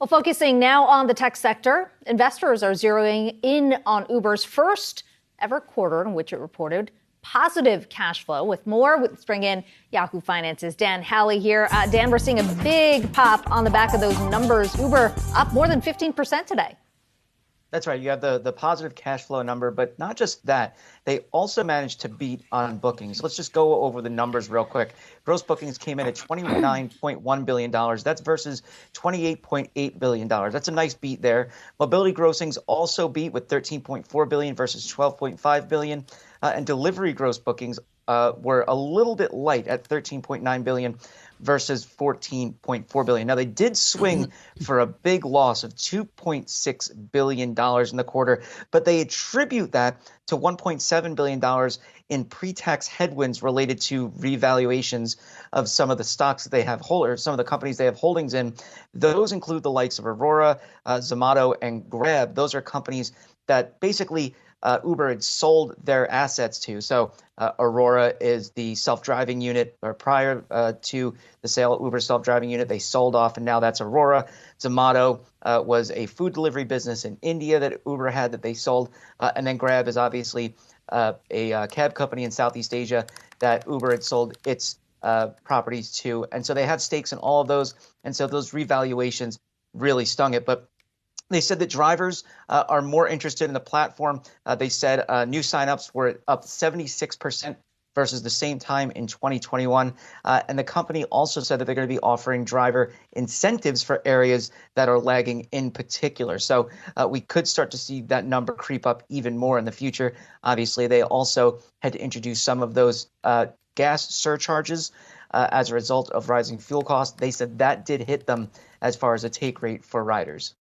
Well, focusing now on the tech sector, investors are zeroing in on Uber's first ever quarter in which it reported positive cash flow. With more, let's bring in Yahoo Finance's Dan Howley here. Dan, we're seeing a big pop on the back of those numbers. Uber up more than 15% today. That's right. You have the positive cash flow number, but not just that. They also managed to beat on bookings. Let's just go over the numbers real quick. Gross bookings came in at $29.1 billion. That's versus $28.8 billion. That's a nice beat there. Mobility grossings also beat with $13.4 billion versus $12.5 billion. And delivery gross bookings were a little bit light at $13.9 billion versus $14.4 billion. Now, they did swing for a big loss of $2.6 billion in the quarter, but they attribute that to $1.7 billion in pre-tax headwinds related to revaluations of some of the stocks that they have some of the companies they have holdings in. Those include the likes of Aurora, Zomato, and Grab. Those are companies that basically Uber had sold their assets to. So Aurora is the self-driving unit, or prior to the sale of Uber's self-driving unit, they sold off, and now that's Aurora. Zomato was a food delivery business in India that Uber had that they sold. And then Grab is obviously a cab company in Southeast Asia that Uber had sold its properties to. And so they have stakes in all of those. And so those revaluations really stung it. But they said that drivers are more interested in the platform. They said new signups were up 76% versus the same time in 2021. And the company also said that they're going to be offering driver incentives for areas that are lagging in particular. So we could start to see that number creep up even more in the future. Obviously, they also had to introduce some of those gas surcharges as a result of rising fuel costs. They said that did hit them as far as a take rate for riders.